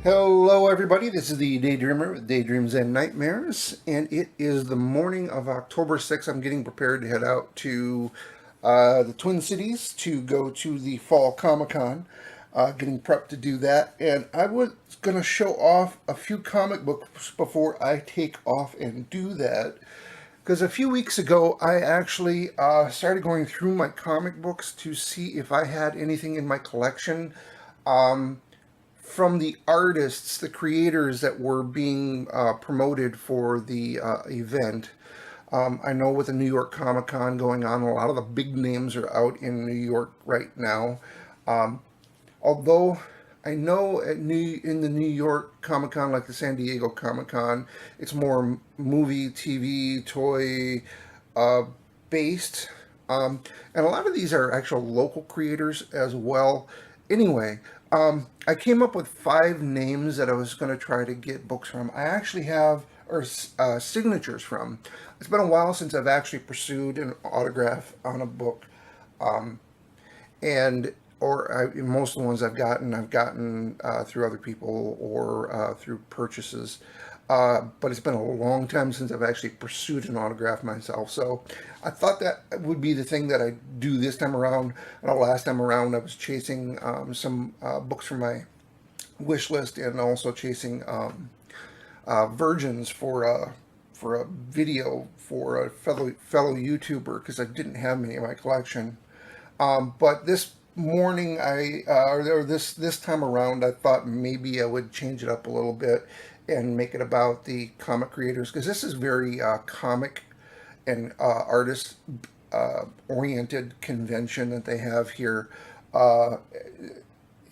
Hello, everybody. This is the Daydreamer with Daydreams and Nightmares, and it is the morning of October 6th. I'm getting prepared to head out to the Twin Cities to go to the Fall ComicCon, getting prepped to do that. And I was going to show off a few comic books before I take off and do that. Because a few weeks ago, I actually started going through my comic books to see if I had anything in my collection. From the artists, the creators that were being promoted for the event. I know with the New York Comic Con going on, a lot of the big names are out in New York right now. Um, Although I know in the New York Comic Con, like the San Diego Comic Con, it's more movie, TV, toy uh, based. And a lot of these are actual local creators as well. Anyway, I came up with five names that I was going to try to get books from. I actually have or signatures from. It's been a while since I've actually pursued an autograph on a book, and most of the ones I've gotten through other people or through purchases. But it's been a long time since I've actually pursued an autograph myself. So I thought that would be the thing that I do this time around. Last time around, I was chasing some books from my wish list and also chasing virgins for a video for a fellow YouTuber because I didn't have many in my collection. But this morning, or this time around, I thought maybe I would change it up a little bit and make it about the comic creators because this is very comic and artist oriented convention that they have here, uh,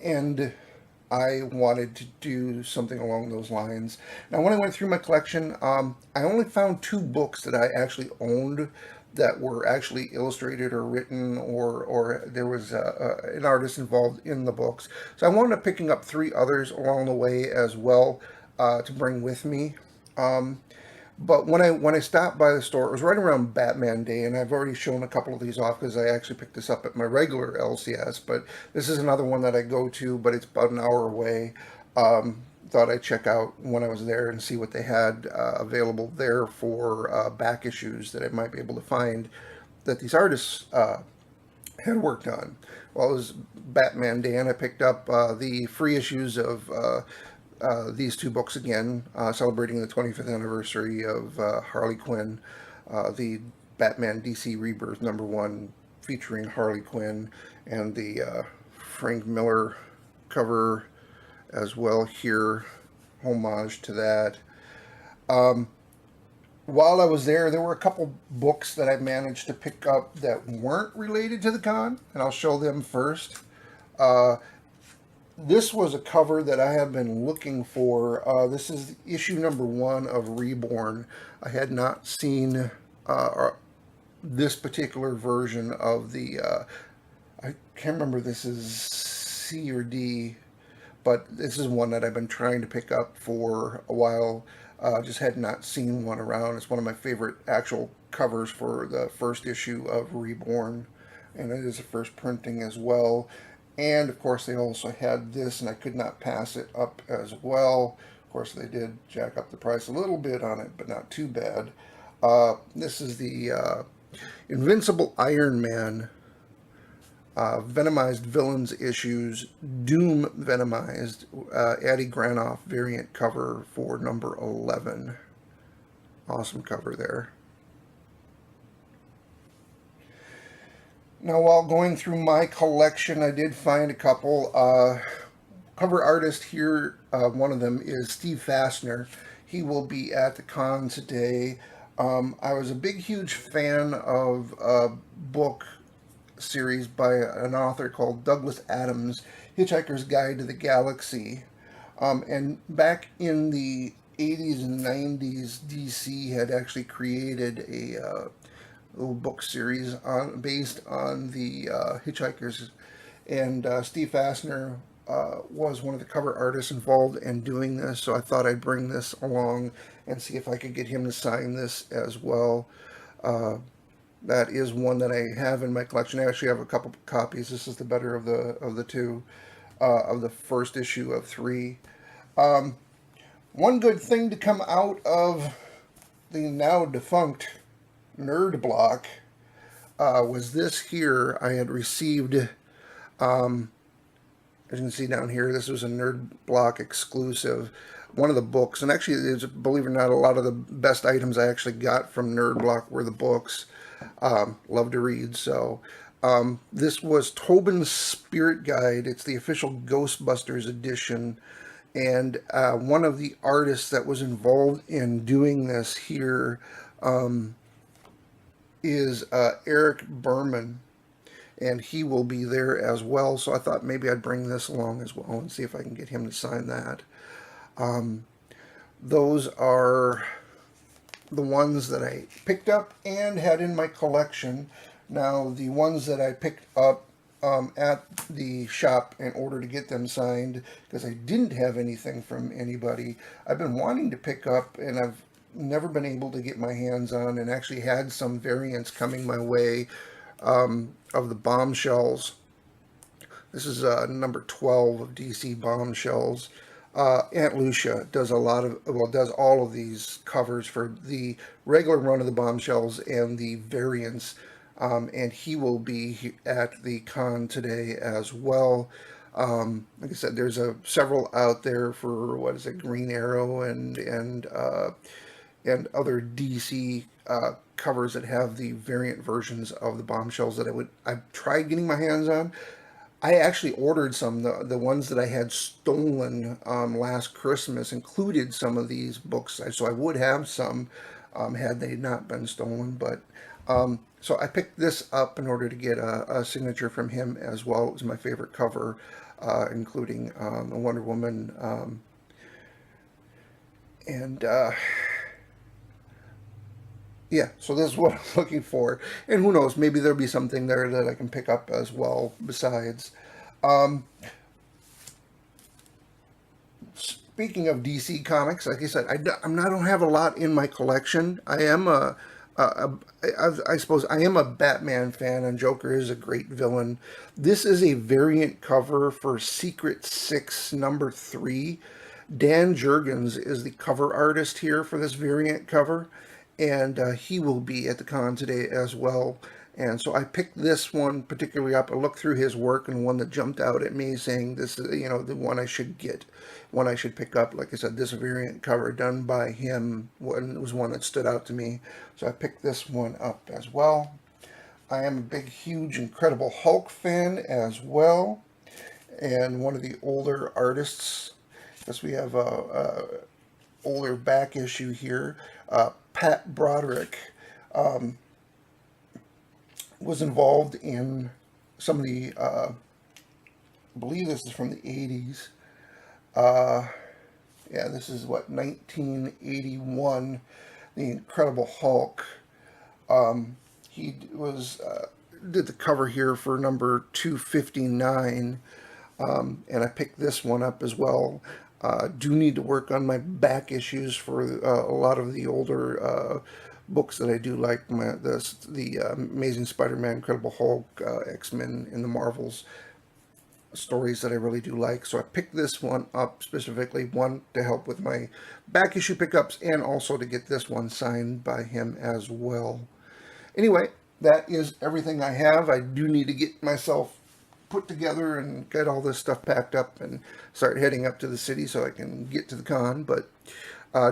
and I wanted to do something along those lines. Now, when I went through my collection, I only found two books that I actually owned that were actually illustrated or written, or there was an artist involved in the books. So I wound up picking up three others along the way as well to bring with me. Um, but when I stopped by the store, it was right around Batman Day, and I've already shown a couple of these off because I actually picked this up at my regular LCS. But this is another one that I go to, but it's about an hour away. Thought I'd check out when I was there and see what they had available there for back issues that I might be able to find that these artists had worked on. Well, it was Batman Day, and I picked up the free issues of these two books again, celebrating the 25th anniversary of Harley Quinn, the Batman DC Rebirth #1 featuring Harley Quinn, and the Frank Miller cover as well here, homage to that. Um, while I was there, there were a couple books that I managed to pick up that weren't related to the con, and I'll show them first. Uh, this was a cover that I have been looking for. This is issue #1 of Reborn. I had not seen this particular version of the. I can't remember if this is C or D, but this is one that I've been trying to pick up for a while. Just had not seen one around. It's one of my favorite actual covers for the first issue of Reborn, and it is a first printing as well. And of course, they also had this, and I could not pass it up as well. Of course, they did jack up the price a little bit on it, but not too bad. This is the Invincible Iron Man Venomized Villains issues, Doom Venomized, Addy Granoff variant cover for #11. Awesome cover there. Now, while going through my collection, I did find a couple. Cover artist here, one of them is Steve Fassner. He will be at the con today. I was a big, huge fan of a book series by an author called Douglas Adams, Hitchhiker's Guide to the Galaxy. And back in the 80s and 90s, DC had actually created a little book series based on the Hitchhikers. And Steve Fassner was one of the cover artists involved in doing this, so I thought I'd bring this along and see if I could get him to sign this as well. Uh, that is one that I have in my collection. I actually have a couple copies. This is the better of the two of the first issue of three. One good thing to come out of the now defunct Nerd Block was this here. I had received, as you can see down here, this was a Nerd Block exclusive. One of the books, and actually, believe it or not, a lot of the best items I actually got from Nerd Block were the books. Love to read, so this was Tobin's Spirit Guide. It's the official Ghostbusters edition, and one of the artists that was involved in doing this here is Eric Berman, and he will be there as well. So I thought maybe I'd bring this along as well and see if I can get him to sign that. Those are the ones that I picked up and had in my collection. Now, the ones that I picked up at the shop in order to get them signed, because I didn't have anything from anybody, I've been wanting to pick up, and I've never been able to get my hands on, and actually had some variants coming my way of the Bombshells. This is number 12 of DC Bombshells. Aunt Lucia does does all of these covers for the regular run of the Bombshells and the variants, and he will be at the con today as well. Like I said, there's several out there for Green Arrow and other DC covers that have the variant versions of the Bombshells that I've tried getting my hands on. I actually ordered some. The ones that I had stolen last Christmas included some of these books, so I would have some had they not been stolen. But so I picked this up in order to get a signature from him as well. It was my favorite cover, including the Wonder Woman and yeah, so this is what I'm looking for. And who knows, maybe there'll be something there that I can pick up as well besides. Speaking of DC Comics, like I said, I don't have a lot in my collection. I suppose I am a Batman fan, and Joker is a great villain. This is a variant cover for Secret 6 number 3. Dan Jurgens is the cover artist here for this variant cover, and he will be at the con today as well. And so I picked this one particularly up. I looked through his work, and one that jumped out at me saying this is, the one I should get, one I should pick up. Like I said, this variant cover done by him was one that stood out to me. So I picked this one up as well. I am a big, huge, Incredible Hulk fan as well. And one of the older artists, because we have a older back issue here, Pat Broderick was involved in some of the, I believe this is from the 80s. Yeah, this is 1981, The Incredible Hulk. He did the cover here for number 259, and I picked this one up as well. Do need to work on my back issues for a lot of the older books that I do like, the Amazing Spider-Man, Incredible Hulk, X-Men, and the Marvels stories that I really do like. So I picked this one up specifically, one to help with my back issue pickups, and also to get this one signed by him as well. Anyway, that is everything I have. I do need to get myself put together and get all this stuff packed up and start heading up to the city so I can get to the con. But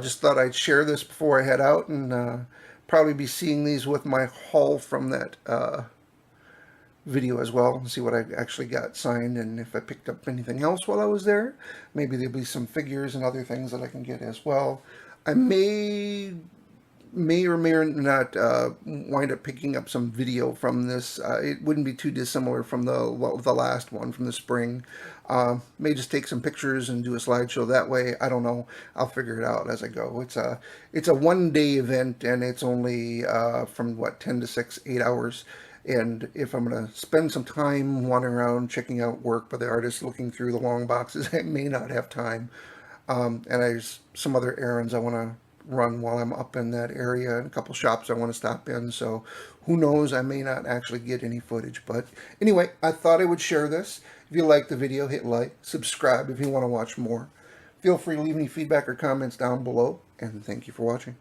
just thought I'd share this before I head out, and probably be seeing these with my haul from that video as well, and see what I actually got signed, and if I picked up anything else while I was there. Maybe there'll be some figures and other things that I can get as well. I may or may not wind up picking up some video from this. It wouldn't be too dissimilar from the last one from the spring. May just take some pictures and do a slideshow that way. I don't know. I'll figure it out as I go. It's a one-day event, and it's only from 10 to 6, 8 hours. And if I'm going to spend some time wandering around checking out work by the artists, looking through the long boxes, I may not have time. And there's some other errands I want to run while I'm up in that area, and a couple shops I want to stop in. So who knows, I may not actually get any footage. But anyway, I thought I would share this. If you like the video, hit like, subscribe if you want to watch more. Feel free to leave any feedback or comments down below, and thank you for watching.